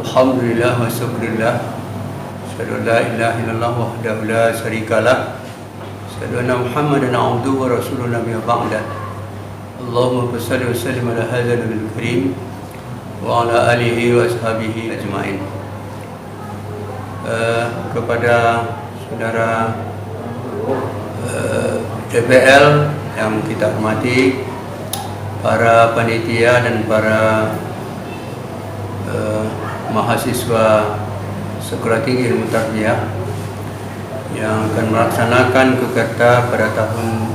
Alhamdulillah wa syukurillah. Asyhadu an la ilaha illallah wahdahu la syarikalah. Asyhadu anna Muhammadan abduhu wa rasuluhu nabiyya ba'da. Allahumma shalli wa sallim ala hadzal nabiyil karim wa ala alihi wa ashabihi ajmain. Kepada saudara DPL yang kita hormati, para panitia dan para mahasiswa Sekolah Tinggi Ilmu Tarbiyah yang akan melaksanakan Kukerta pada tahun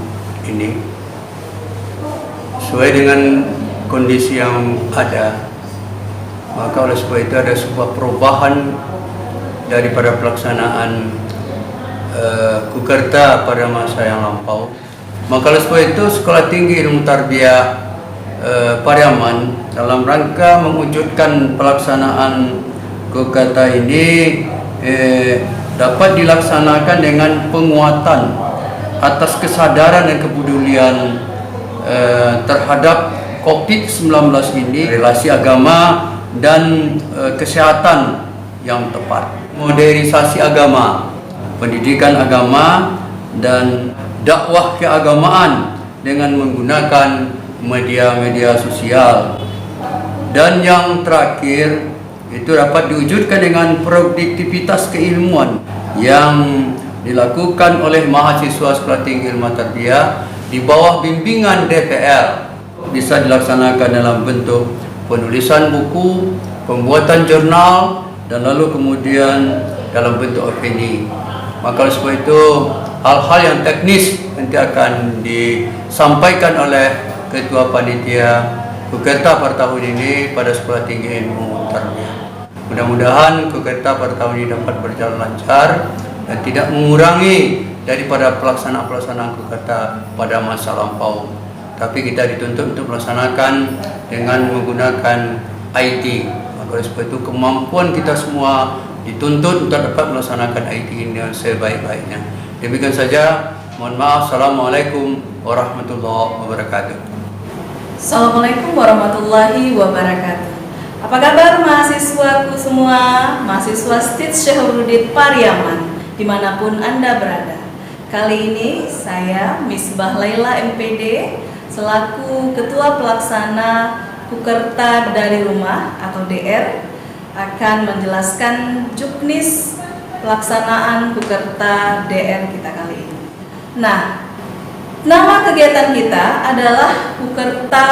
ini sesuai dengan kondisi yang ada. Maka oleh sebab itu ada sebuah perubahan daripada pelaksanaan Kukerta pada masa yang lampau. Maka oleh sebab itu Sekolah Tinggi Ilmu Tarbiyah Pariaman dalam rangka mewujudkan pelaksanaan Kukerta ini dapat dilaksanakan dengan penguatan atas kesadaran dan kepedulian terhadap COVID-19 ini, relasi agama dan kesehatan yang tepat, modernisasi agama, pendidikan agama dan dakwah keagamaan dengan menggunakan media-media sosial. Dan yang terakhir itu dapat diwujudkan dengan produktivitas keilmuan yang dilakukan oleh mahasiswa Sekolah Tinggi Ilmu Tarbiyah di bawah bimbingan DPL, bisa dilaksanakan dalam bentuk penulisan buku, pembuatan jurnal, dan lalu kemudian dalam bentuk opini. Maka sebab itu hal-hal yang teknis nanti akan disampaikan oleh Ketua Panitia Kukerta pada tahun ini pada Sekolah Tinggi Ilmu Tarbiyah. Mudah-mudahan Kukerta pada tahun ini dapat berjalan lancar dan tidak mengurangi daripada pelaksanaan Kukerta pada masa lampau. Tapi kita dituntut untuk melaksanakan dengan menggunakan IT. Maka oleh sebab itu kemampuan kita semua dituntut untuk dapat melaksanakan IT ini dengan sebaik-baiknya. Demikian saja. Mohon maaf. Assalamualaikum warahmatullahi wabarakatuh. Assalamualaikum warahmatullahi wabarakatuh. Apa kabar mahasiswaku semua, mahasiswa STIT Syahrudin Pariaman, dimanapun Anda berada. Kali ini saya Misbah Laila MPD selaku Ketua Pelaksana Kukerta dari Rumah atau DR akan menjelaskan juknis pelaksanaan Kukerta DR kita kali ini. Nah, nama kegiatan kita adalah Kukerta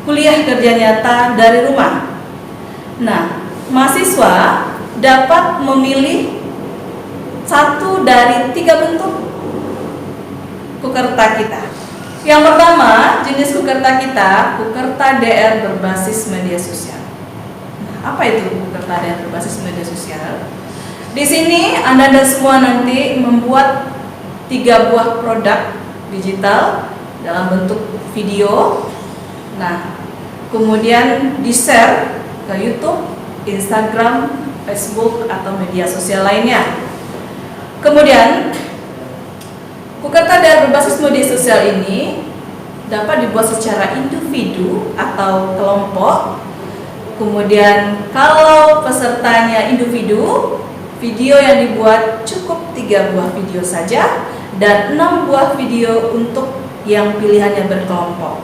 Kuliah Kerja Nyata dari Rumah. Nah, mahasiswa dapat memilih satu dari 3 bentuk Kukerta kita. Yang pertama, jenis Kukerta kita, Kukerta DR berbasis media sosial. Nah, apa itu Kukerta DR berbasis media sosial? Di sini Anda dan semua nanti membuat 3 buah produk digital dalam bentuk video. Nah, kemudian di-share ke YouTube, Instagram, Facebook, atau media sosial lainnya. Kemudian Kukerta DR berbasis media sosial ini dapat dibuat secara individu atau kelompok. Kemudian kalau pesertanya individu, video yang dibuat cukup 3 buah video saja dan 6 buah video untuk yang pilihannya berkelompok.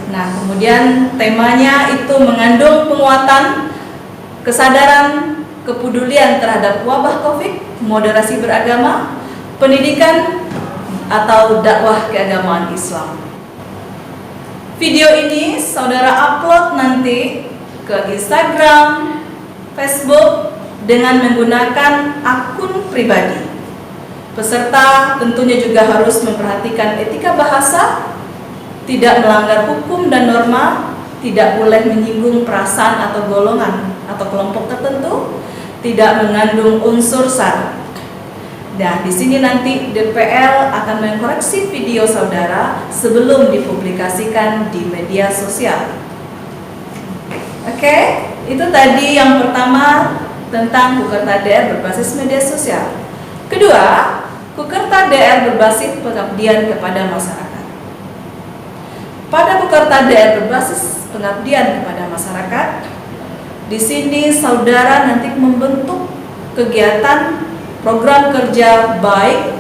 Nah, kemudian temanya itu mengandung penguatan kesadaran kepedulian terhadap wabah COVID, moderasi beragama, pendidikan atau dakwah keagamaan Islam. Video ini saudara upload nanti ke Instagram, Facebook dengan menggunakan akun pribadi. Peserta tentunya juga harus memperhatikan etika bahasa, tidak melanggar hukum dan norma, tidak boleh menyinggung perasaan atau golongan atau kelompok tertentu, tidak mengandung unsur sara. Nah, di sini nanti DPL akan mengkoreksi video saudara sebelum dipublikasikan di media sosial. Oke, itu tadi yang pertama tentang Kukerta DR berbasis media sosial. Kedua, Kukerta DR berbasis pengabdian kepada masyarakat. Pada Kukerta DR berbasis pengabdian kepada masyarakat, Di sini saudara nanti membentuk kegiatan program kerja baik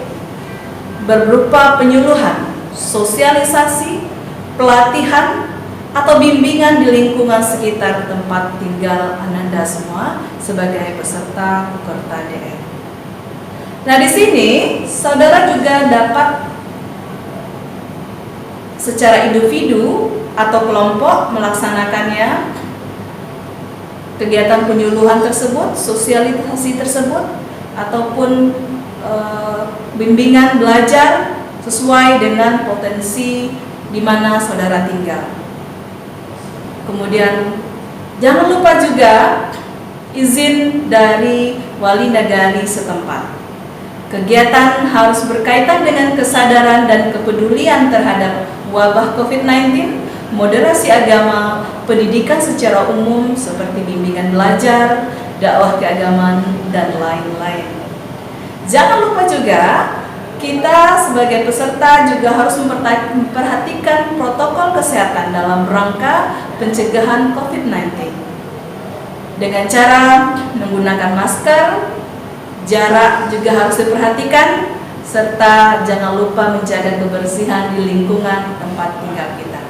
berupa penyuluhan, sosialisasi, pelatihan, atau bimbingan di lingkungan sekitar tempat tinggal Ananda semua sebagai peserta Kukerta DR. Nah, di sini saudara juga dapat secara individu atau kelompok melaksanakannya kegiatan penyuluhan tersebut, sosialisasi tersebut, ataupun bimbingan belajar sesuai dengan potensi di mana saudara tinggal. Kemudian jangan lupa juga izin dari wali nagari setempat. Kegiatan harus berkaitan dengan kesadaran dan kepedulian terhadap wabah COVID-19, moderasi agama, pendidikan secara umum seperti bimbingan belajar, dakwah keagamaan, dan lain-lain. Jangan lupa juga kita sebagai peserta juga harus memperhatikan protokol kesehatan dalam rangka pencegahan COVID-19 dengan cara menggunakan masker, jarak juga harus diperhatikan, serta jangan lupa menjaga kebersihan di lingkungan tempat tinggal kita.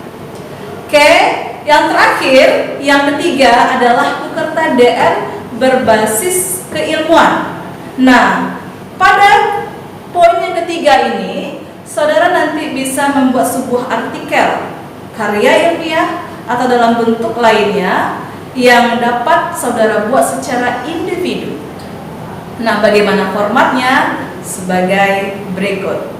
Oke, yang terakhir, yang ketiga adalah Kukerta DR berbasis keilmuan. Nah, pada poin yang ketiga ini, saudara nanti bisa membuat sebuah artikel, karya ilmiah, atau dalam bentuk lainnya yang dapat saudara buat secara individu. Nah, bagaimana formatnya? Sebagai berikut.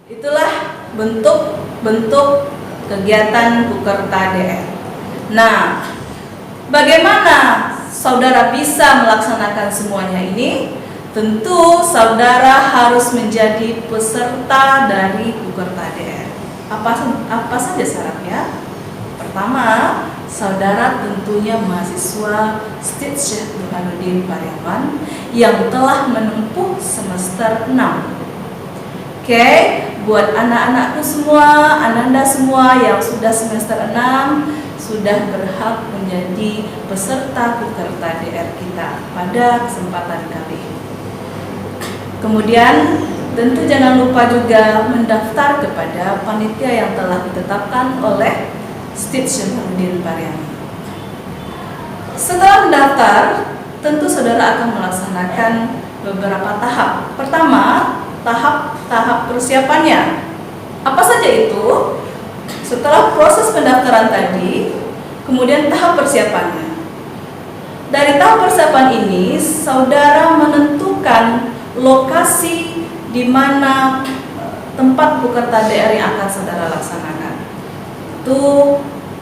Itulah bentuk kegiatan Kukerta DR. Nah, bagaimana saudara bisa melaksanakan semuanya ini? Tentu saudara harus menjadi peserta dari Kukerta DR. Apa saja syaratnya? Pertama, saudara tentunya mahasiswa STIT Syekh Burhanuddin Pariaman yang telah menempuh semester 6. Oke, buat anak-anakku semua, Ananda semua yang sudah semester 6 sudah berhak menjadi peserta Kukerta DR kita pada kesempatan kali ini. Kemudian tentu jangan lupa juga mendaftar kepada panitia yang telah ditetapkan oleh STIT Syekh Burhanuddin Pariaman. Setelah mendaftar, tentu saudara akan melaksanakan beberapa tahap. Pertama, tahap persiapannya. Apa saja itu? Setelah proses pendaftaran tadi, kemudian tahap persiapannya. Dari tahap persiapan ini, saudara menentukan lokasi di mana tempat Bukerta DR yang akan saudara laksanakan. Itu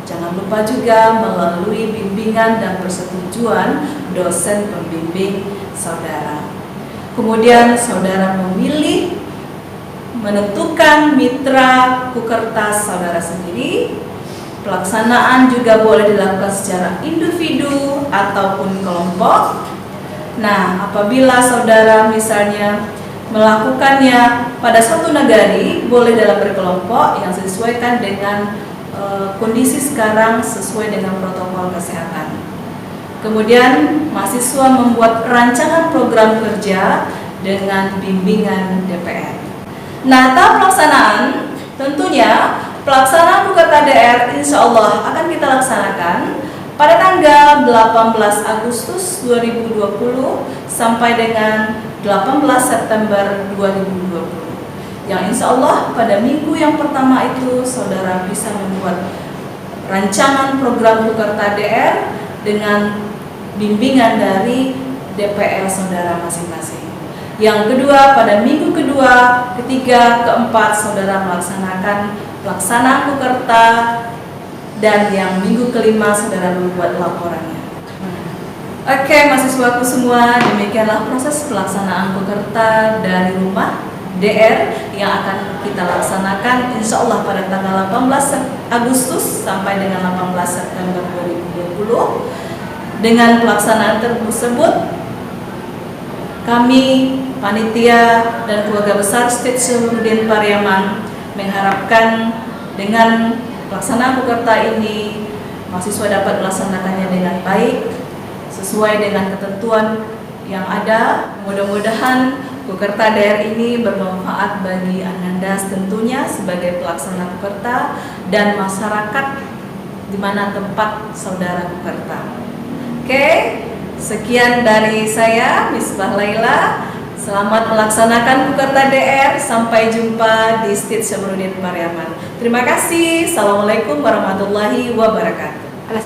jangan lupa juga melalui bimbingan dan persetujuan dosen pembimbing saudara. Kemudian saudara memilih menentukan mitra Bukerta saudara sendiri. Pelaksanaan juga boleh dilakukan secara individu ataupun kelompok. Nah, apabila saudara misalnya melakukannya pada satu nagari, boleh dalam berkelompok yang disesuaikan dengan kondisi sekarang sesuai dengan protokol kesehatan. Kemudian mahasiswa membuat rancangan program kerja dengan bimbingan DPR. Nah, tahap pelaksanaan tentunya pelaksanaan Bukerta DR insya Allah akan kita laksanakan pada tanggal 18 Agustus 2020 sampai dengan 18 September 2020. Yang insya Allah pada minggu yang pertama itu saudara bisa membuat rancangan program Bukerta DR dengan bimbingan dari DPR saudara masing-masing. Yang kedua, pada minggu kedua, ketiga, keempat saudara melaksanakan pelaksanaan Bukerta, dan yang minggu kelima saudara membuat laporannya. Oke, mahasiswaku semua, demikianlah proses pelaksanaan Bukerta dari rumah DR yang akan kita laksanakan insya Allah pada tanggal 18 Agustus sampai dengan 18 September 2020. Dengan pelaksanaan tersebut, kami panitia dan keluarga besar State Syahruddin Pariaman mengharapkan dengan pelaksanaan Bukerta ini mahasiswa dapat melaksanakannya dengan baik sesuai dengan ketentuan yang ada. Mudah-mudahan Bukerta DR ini bermanfaat bagi Ananda tentunya sebagai pelaksana Bukerta dan masyarakat di mana tempat saudara Bukerta. Oke, sekian dari saya, Misbah Laila. Selamat melaksanakan Bukerta DR. Sampai jumpa di State Syahruddin Pariaman. Terima kasih. Assalamualaikum warahmatullahi wabarakatuh.